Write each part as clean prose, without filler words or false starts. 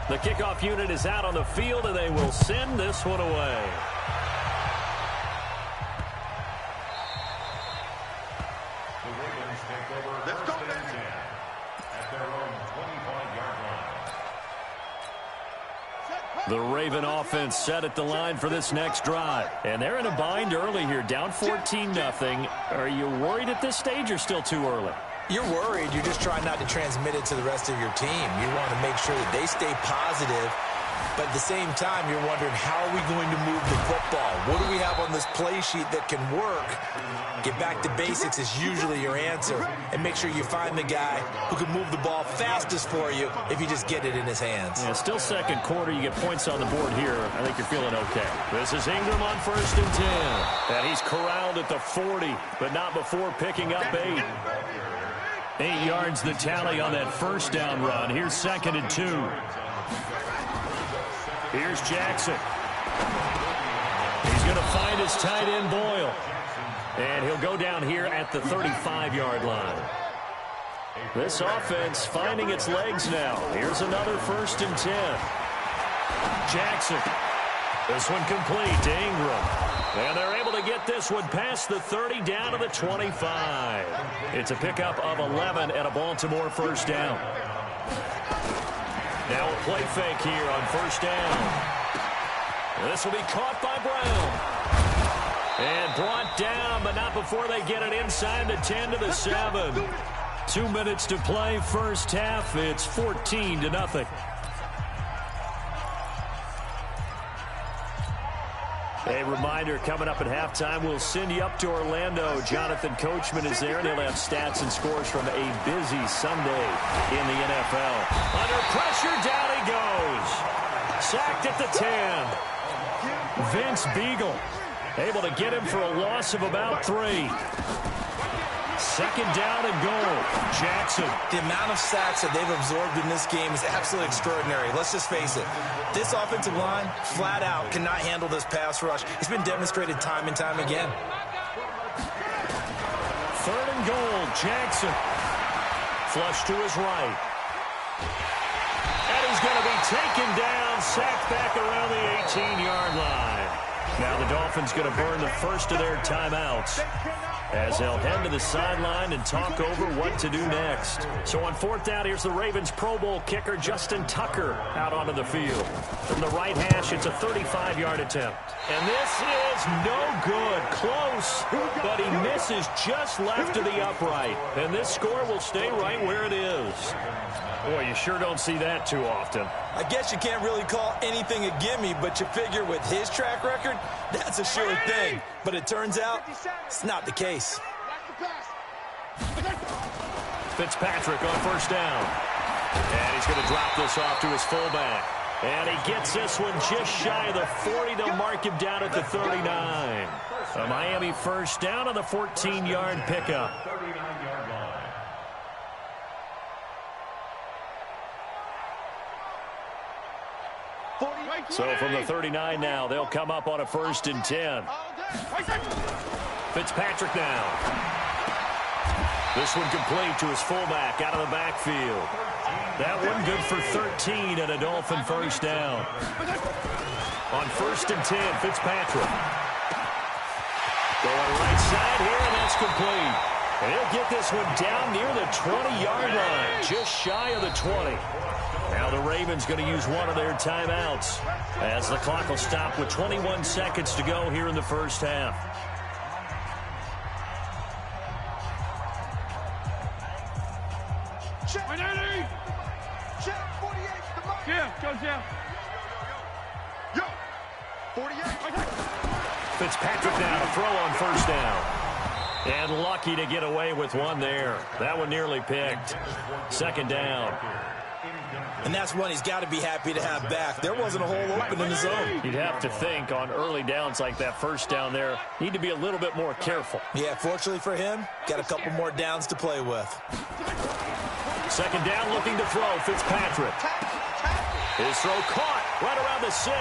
The kickoff unit is out on the field, and they will send this one away. Let's go, man. At their own 25-yard line. The Raven offense set at the line for this next drive. And they're in a bind early here, down 14-0. Are you worried at this stage or still too early? You're worried. You're just trying not to transmit it to the rest of your team. You want to make sure that they stay positive. But at the same time, you're wondering, how are we going to move the football? What do we have on this play sheet that can work? Get back to basics is usually your answer. And make sure you find the guy who can move the ball fastest for you if you just get it in his hands. Yeah, still second quarter. You get points on the board here. I think you're feeling okay. This is Ingram on 1st and 10. And he's corralled at the 40, but not before picking up 8. 8 yards the tally on that first down run. Here's 2nd and 2. Here's Jackson. He's going to find his tight end, Boyle. And he'll go down here at the 35-yard line. This offense finding its legs now. Here's another 1st and 10. Jackson. This one complete to Ingram. And they're able to get this one past the 30 down to the 25. It's a pickup of 11 and a Baltimore first down. Now a play fake here on 1st down. This will be caught by Brown. And brought down, but not before they get it inside the 10 to the 7. 2 minutes to play first half. It's 14-0. A reminder, coming up at halftime, we'll send you up to Orlando. Jonathan Coachman is there, and he'll have stats and scores from a busy Sunday in the NFL. Under pressure, down he goes. Sacked at the 10. Vince Beagle able to get him for a loss of about 3. 2nd down and goal. Jackson. The amount of sacks that they've absorbed in this game is absolutely extraordinary. Let's just face it. This offensive line, flat out, cannot handle this pass rush. It's been demonstrated time and time again. 3rd and goal. Jackson. Flush to his right. And he's going to be taken down, sacked back around the 18-yard line. Now the Dolphins going to burn the first of their timeouts as they'll head to the sideline and talk over what to do next. So on 4th down, here's the Ravens Pro Bowl kicker Justin Tucker out onto the field. From the right hash, it's a 35-yard attempt. And this is no good. Close, but he misses just left of the upright. And this score will stay right where it is. Boy, you sure don't see that too often. I guess you can't really call anything a gimme, but you figure with his track record, that's a sure thing. But it turns out it's not the case. Fitzpatrick on 1st down. And he's going to drop this off to his fullback. And he gets this one just shy of the 40. They'll mark him down at the 39. A Miami first down on the 14-yard pickup. So from the 39 now, they'll come up on a 1st and 10. Fitzpatrick now. This one complete to his fullback out of the backfield. That one good for 13 and a Dolphin first down. On 1st and 10, Fitzpatrick. Going right side here, and that's complete. And he'll get this one down near the 20-yard line, just shy of the 20. Now the Ravens going to use one of their timeouts as the clock will stop with 21 seconds to go here in the first half. Fitzpatrick now to throw on 1st down. And lucky to get away with one there. That one nearly picked. 2nd down. And that's one he's got to be happy to have back. There wasn't a hole open in the zone. You'd have to think on early downs like that first down there, need to be a little bit more careful. Yeah, fortunately for him, got a couple more downs to play with. 2nd down, looking to throw, Fitzpatrick. His throw caught right around the 6.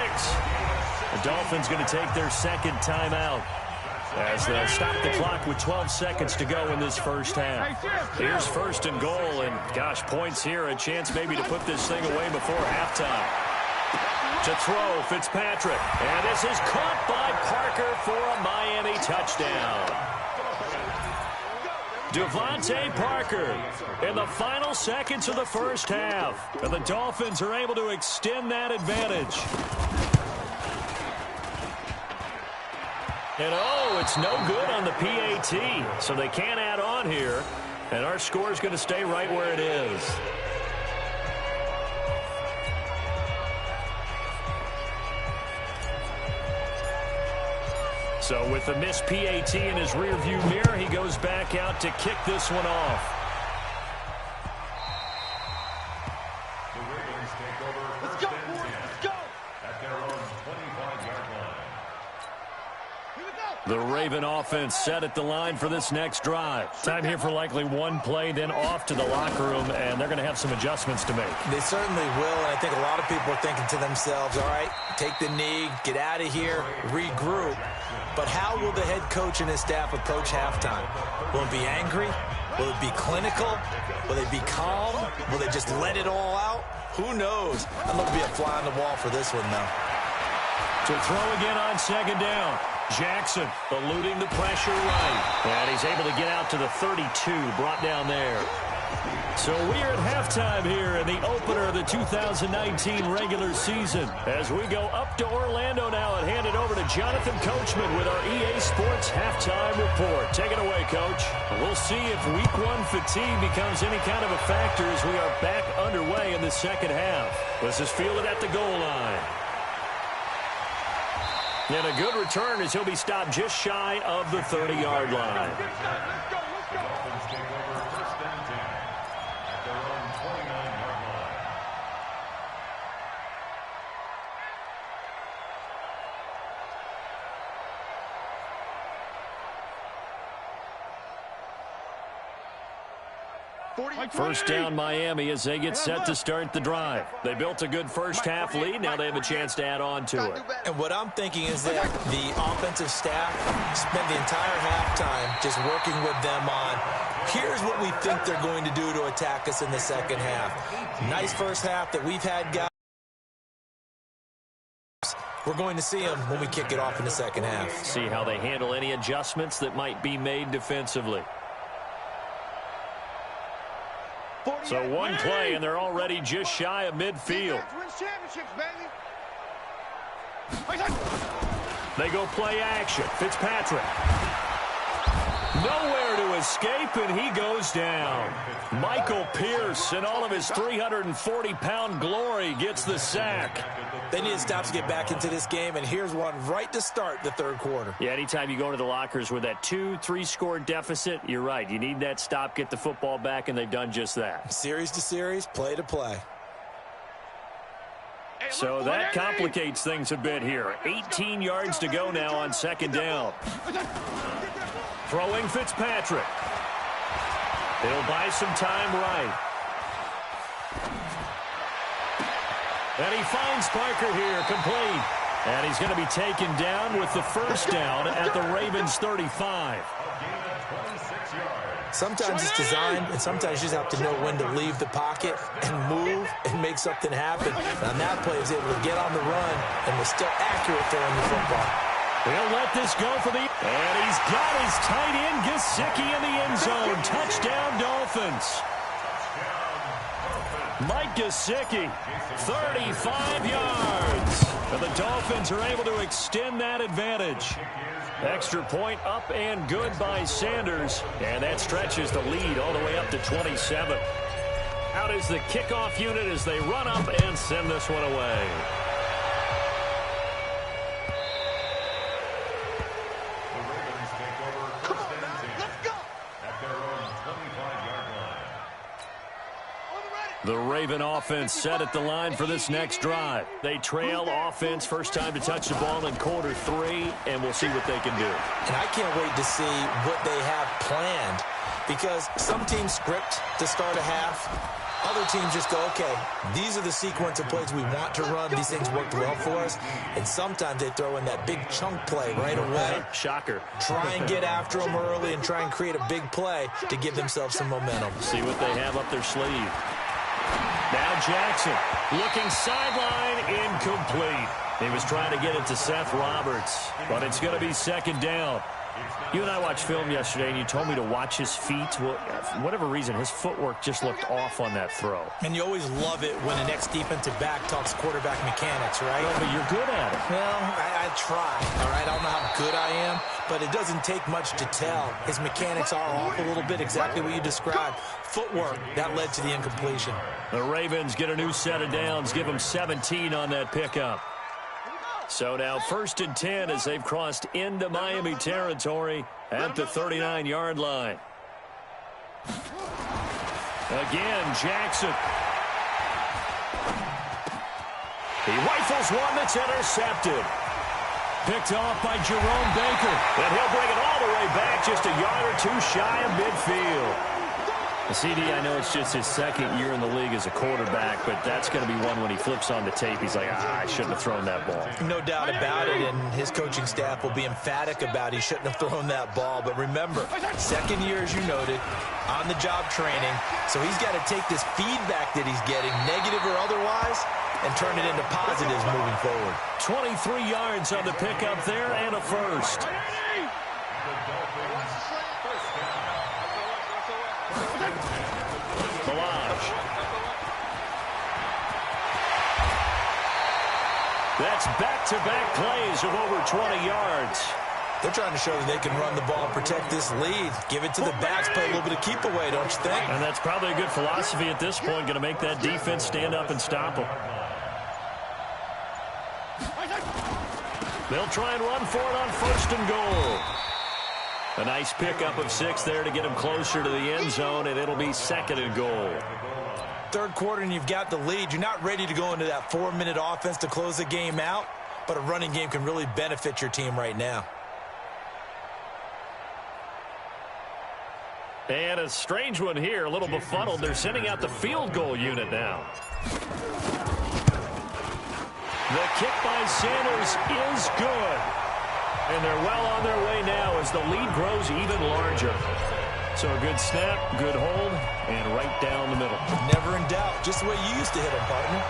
The Dolphins going to take their 2nd timeout. as they stop the clock with 12 seconds to go in this first half. Here's 1st and goal, and gosh, points here, a chance maybe to put this thing away before halftime. To throw, Fitzpatrick, and this is caught by Parker for a Miami touchdown. Devontae Parker in the final seconds of the first half, and the Dolphins are able to extend that advantage. And oh, it's no good on the PAT, so they can't add on here, and our score is going to stay right where it is. So with the missed PAT in his rearview mirror, he goes back out to kick this one off. The Ravens take over first and 10 at their own 25-yard line. The Raven offense set at the line for this next drive. Time here for likely one play, then off to the locker room, and they're going to have some adjustments to make. They certainly will, and I think a lot of people are thinking to themselves, all right, take the knee, get out of here, regroup. But how will the head coach and his staff approach halftime? Will it be angry? Will it be clinical? Will they be calm? Will they just let it all out? Who knows? I'm going to be a fly on the wall for this one, though. To throw again on 2nd down. Jackson eluding the pressure right. And he's able to get out to the 32, brought down there. So we're at halftime here in the opener of the 2019 regular season. As we go up to Orlando now and hand it over to Jonathan Coachman with our EA Sports Halftime Report. Take it away, Coach. We'll see if Week 1 fatigue becomes any kind of a factor as we are back underway in the second half. This is fielded at the goal line. And a good return as he'll be stopped just shy of the 30-yard line. The Dolphins take over first and 10 at their own 29-yard line. First down Miami as they get set to start the drive. They built a good first half lead. Now they have a chance to add on to it. And what I'm thinking is that the offensive staff spent the entire halftime just working with them on, here's what we think they're going to do to attack us in the second half. Nice first half that we've had, guys. We're going to see them when we kick it off in the second half. See how they handle any adjustments that might be made defensively. So one play, and they're already just shy of midfield. They go play action. Fitzpatrick. Nowhere to escape, and he goes down. Michael Pierce, in all of his 340-pound glory, gets the sack. They need to stop to get back into this game, and here's one right to start the third quarter. Yeah, anytime you go into the lockers with that 2-3 deficit, you're right. You need that stop, get the football back, and they've done just that. Series to series, play to play. So that complicates things a bit here. 18 yards to go now on 2nd down. Throwing Fitzpatrick. He'll buy some time right. And he finds Parker here, complete. And he's going to be taken down with the first down at the Ravens 35. Sometimes it's designed, and sometimes you just have to know when to leave the pocket and move and make something happen. And that play is able to get on the run and was still accurate throwing the football. He'll let this go for the... And he's got his tight end, Gesicki, in the end zone. Touchdown, Dolphins. Mike Gesicki, 35 yards. And the Dolphins are able to extend that advantage. Extra point up and good by Sanders. And that stretches the lead all the way up to 27. Out is the kickoff unit as they run up and send this one away. The Raven offense set at the line for this next drive. They trail offense, first time to touch the ball in quarter 3, and we'll see what they can do. And I can't wait to see what they have planned, because some teams script to start a half. Other teams just go, okay, these are the sequence of plays we want to run. These things worked well for us. And sometimes they throw in that big chunk play right away. Shocker. Try and get after them early and try and create a big play to give themselves some momentum. See what they have up their sleeve. Now Jackson looking sideline, incomplete. He was trying to get it to Seth Roberts, but it's going to be second down. You and I watched film yesterday, and you told me to watch his feet. Well, for whatever reason, his footwork just looked off on that throw. And you always love it when an ex-defensive back talks quarterback mechanics, right? Well, but you're good at it. Well, I try, all right? I don't know how good I am, but it doesn't take much to tell. His mechanics are off a little bit, exactly what you described. Footwork, that led to the incompletion. The Ravens get a new set of downs, give them 17 on that pickup. So now 1st and 10 as they've crossed into Miami territory at the 39-yard line. Again, Jackson. He rifles one that's intercepted. Picked off by Jerome Baker. And he'll bring it all the way back, just a yard or two shy of midfield. CD, I know it's just his second year in the league as a quarterback, but that's going to be one when he flips on the tape. He's like, I shouldn't have thrown that ball. No doubt about it, and his coaching staff will be emphatic about he shouldn't have thrown that ball. But remember, second year, as you noted, on-the-job training, so he's got to take this feedback that he's getting, negative or otherwise, and turn it into positives moving forward. 23 yards on the pickup there and a first. That's back-to-back plays of over 20 yards. They're trying to show that they can run the ball and protect this lead. Give it to the backs, play a little bit of keep away, don't you think? And that's probably a good philosophy at this point, going to make that defense stand up and stop them. They'll try and run for it on 1st and goal. A nice pickup of 6 there to get him closer to the end zone, and it'll be 2nd and goal. Third quarter and you've got the lead. You're not ready to go into that 4-minute offense to close the game out, but a running game can really benefit your team right now. And a strange one here, a little befuddled. They're sending out the field goal unit now. The kick by Sanders is good. And they're well on their way now as the lead grows even larger. So a good snap, good hold, and right down the middle. Never in doubt. Just the way you used to hit them, partner.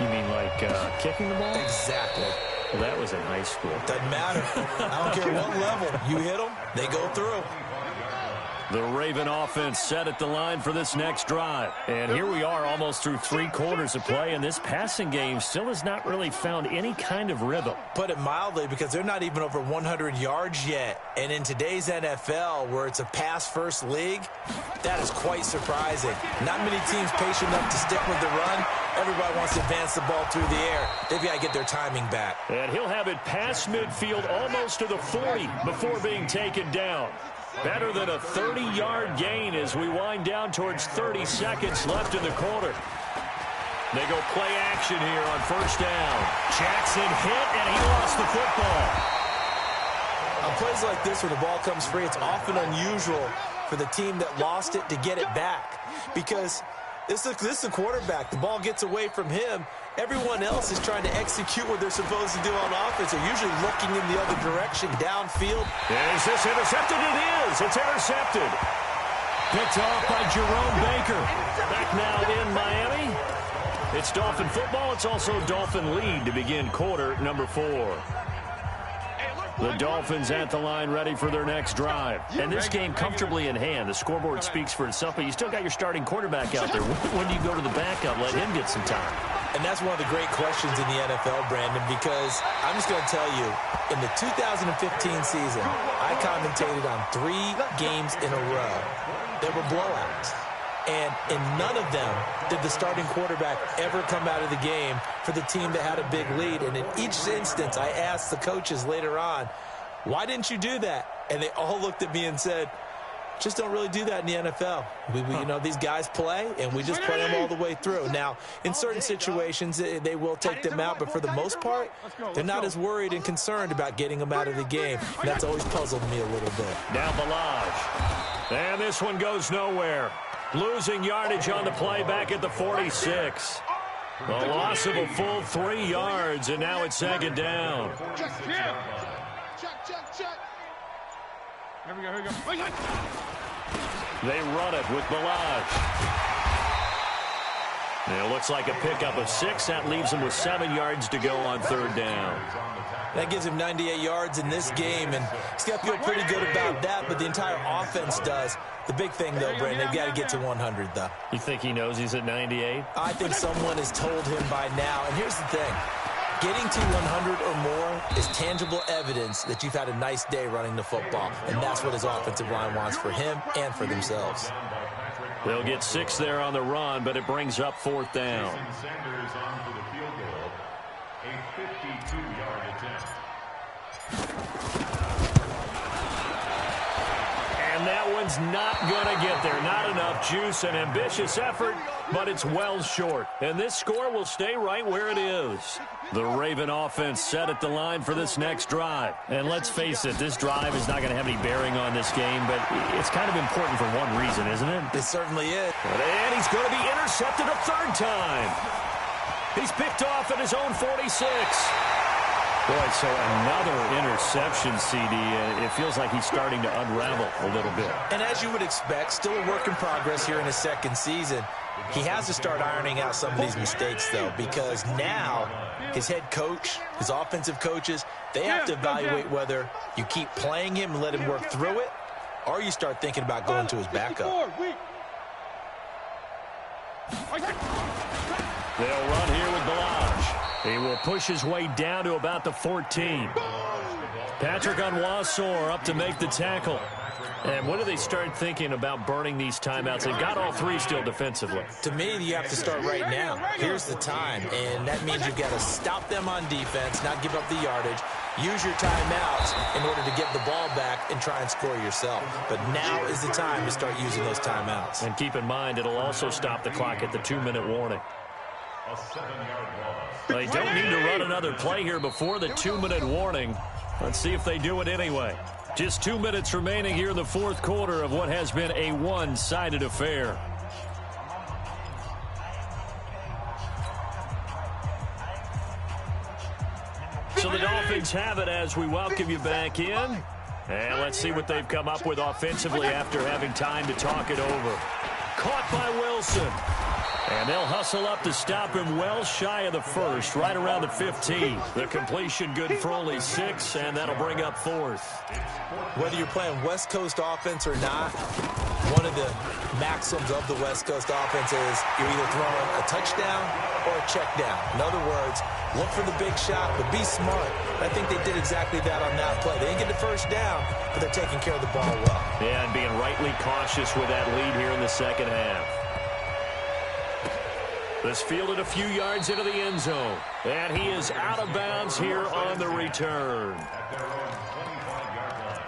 You mean like kicking the ball? Exactly. Well, that was in high school. Doesn't matter. I don't care what level. You hit them, they go through. The Raven offense set at the line for this next drive. And here we are almost through 3 quarters of play, and this passing game still has not really found any kind of rhythm. Put it mildly, because they're not even over 100 yards yet. And in today's NFL, where it's a pass-first league, that is quite surprising. Not many teams patient enough to stick with the run. Everybody wants to advance the ball through the air. They've got to get their timing back. And he'll have it past midfield almost to the 40 before being taken down. Better than a 30-yard gain as we wind down towards 30 seconds left in the quarter. They go play action here on 1st down. Jackson hit, and he lost the football. On plays like this where the ball comes free, it's often unusual for the team that lost it to get it back. Because this is a quarterback. The ball gets away from him. Everyone else is trying to execute what they're supposed to do on offense. They're usually looking in the other direction, downfield. Is this intercepted? It is. It's intercepted. Picked off by Jerome Baker. Back now in Miami. It's Dolphin football. It's also Dolphin lead to begin quarter number 4. The Dolphins at the line ready for their next drive. And this game comfortably in hand. The scoreboard speaks for itself, but you still got your starting quarterback out there. When do you go to the backup? Let him get some time. And that's one of the great questions in the NFL, Brandon, because I'm just going to tell you, in the 2015 season, I commentated on 3 games in a row. They were blowouts. And in none of them did the starting quarterback ever come out of the game for the team that had a big lead. And in each instance, I asked the coaches later on, why didn't you do that? And they all looked at me and said, just don't really do that in the NFL. You know, these guys play, and we just play them all the way through. Now, in certain situations, they will take them out, but for the most part, they're not as worried and concerned about getting them out of the game. And that's always puzzled me a little bit. Now Balaj. And this one goes nowhere. Losing yardage on the play back at the 46. A loss of a full 3 yards, and now it's second down. Check. Here we go. They run it with Balaj. It looks like a pickup of 6. That leaves him with 7 yards to go on third down. That gives him 98 yards in this game, and he's got to feel pretty good about that, but the entire offense does. The big thing, though, Brandon, they've got to get to 100, though. You think he knows he's at 98? I think someone has told him by now. And here's the thing. Getting to 100 or more is tangible evidence that you've had a nice day running the football, and that's what his offensive line wants for him and for themselves. They'll get 6 there on the run, but it brings up fourth down. Sanders on for the field goal. A 52-yard attempt. And that one's not going to get there. Not enough juice. An ambitious effort, but it's well short. And this score will stay right where it is. The Raven offense set at the line for this next drive. And let's face it, this drive is not going to have any bearing on this game, but it's kind of important for one reason, isn't it? It certainly is. And he's going to be intercepted a third time. He's picked off at his own 46. Boy, so another interception, CD. It feels like he's starting to unravel a little bit. And as you would expect, still a work in progress here in his second season. He has to start ironing out some of these mistakes, though, because now his head coach, his offensive coaches, they have to evaluate whether you keep playing him and let him work through it, or you start thinking about going to his backup. They'll run here with Balaj. He will push his way down to about the 14. Patrick Onwuasor up to make the tackle. And when do they start thinking about burning these timeouts? They've got all 3 still defensively. To me, you have to start right now. Here's the time, and that means you've got to stop them on defense, not give up the yardage, use your timeouts in order to get the ball back and try and score yourself. But now is the time to start using those timeouts. And keep in mind, it'll also stop the clock at the 2-minute warning. A 7-yard loss. They don't need to run another play here before the 2-minute warning. Let's see if they do it anyway. Just 2 minutes remaining here in the fourth quarter of what has been a one-sided affair. So the Dolphins have it as we welcome you back in. And let's see what they've come up with offensively after having time to talk it over. Caught by Wilson. And they'll hustle up to stop him well shy of the first, right around the 15. The completion good for only 6, and that'll bring up fourth. Whether you're playing West Coast offense or not, one of the maxims of the West Coast offense is you're either throwing a touchdown or a check down. In other words, look for the big shot, but be smart. I think they did exactly that on that play. They didn't get the first down, but they're taking care of the ball well. Yeah, and being rightly cautious with that lead here in the second half. This fielded a few yards into the end zone. And he is out of bounds here on the return. At their own 25-yard line.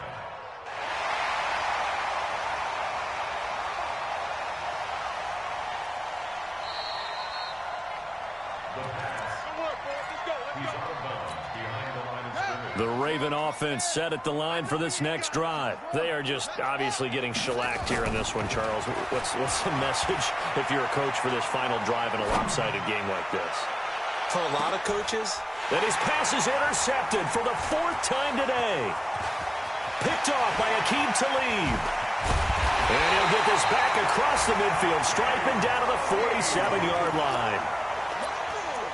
The pass. He's out of bounds behind the line of scrimmage. The Raven offense set at the line for this next drive. They are just obviously getting shellacked here in this one, Charles. What's the message if you're a coach for this final drive in a lopsided game like this? For a lot of coaches, That his pass is intercepted for the 4th time today. Picked off by Aqib Talib. And he'll get this back across the midfield stripe and down to the 47-yard line.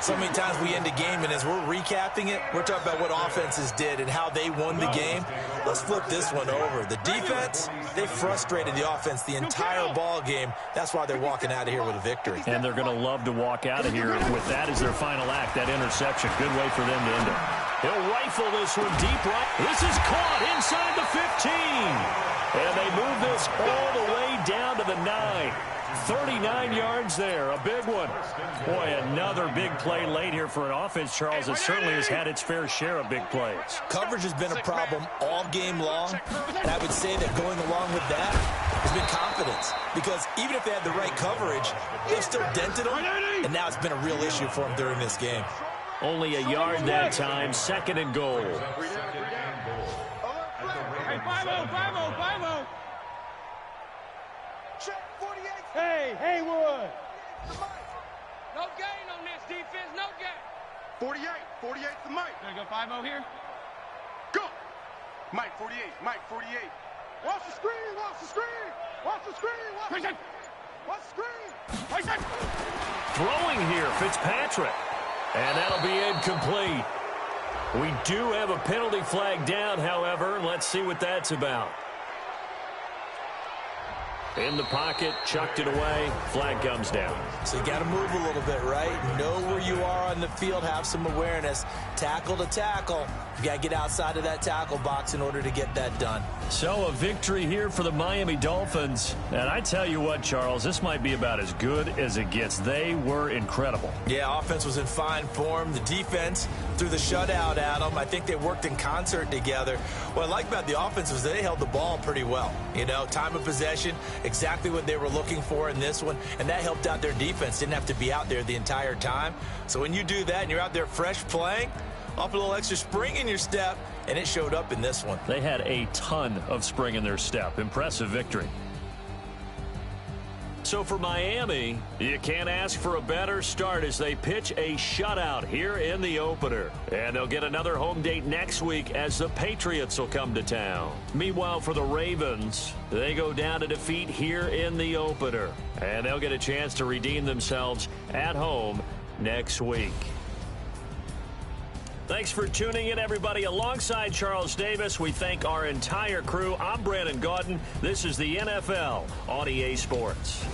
so many times we end a game, and as we're recapping it, we're talking about what offenses did and how they won the game. Let's flip this one over. The defense, they frustrated the offense the entire ball game. That's why they're walking out of here with a victory. And they're going to love to walk out of here with that as their final act, that interception. Good way for them to end it. He'll rifle this one deep right. This is caught inside the 15. And they move this all the way down to the 9. 39 yards there, a big one. Boy, another big play late here for an offense, Charles, that certainly has had its fair share of big plays. Coverage has been a problem all game long, and I would say that going along with that has been confidence, because even if they had the right coverage, they've still dented them, and now it's been a real issue for them during this game. Only a yard that time, 2nd and goal. Hey, 5-0, 5-0, 5-0. Check 48. Hey. Hey, Haywood. No gain on this defense, no gain. 48, 48's the Mike. Gonna go 5-0 here. Go. Mike 48, Mike 48. Watch the screen, watch the screen. Watch the screen, watch the screen. Throwing here, Fitzpatrick. And that'll be incomplete. We do have a penalty flag down, however. Let's see what that's about. In the pocket, chucked it away, flag comes down. So you got to move a little bit, right? Know where you are on the field, have some awareness. Tackle to tackle. You got to get outside of that tackle box in order to get that done. So a victory here for the Miami Dolphins. And I tell you what, Charles, this might be about as good as it gets. They were incredible. Yeah, offense was in fine form. The defense threw the shutout at them. I think they worked in concert together. What I like about the offense was they held the ball pretty well. You know, time of possession, exactly what they were looking for in this one, and that helped out their defense. Didn't have to be out there the entire time. So when you do that and you're out there fresh playing, off a little extra spring in your step, and it showed up in this one. They had a ton of spring in their step. Impressive victory. So for Miami, you can't ask for a better start as they pitch a shutout here in the opener. And they'll get another home date next week as the Patriots will come to town. Meanwhile, for the Ravens, they go down to defeat here in the opener. And they'll get a chance to redeem themselves at home next week. Thanks for tuning in, everybody. Alongside Charles Davis, we thank our entire crew. I'm Brandon Gaudin. This is the NFL on EA Sports.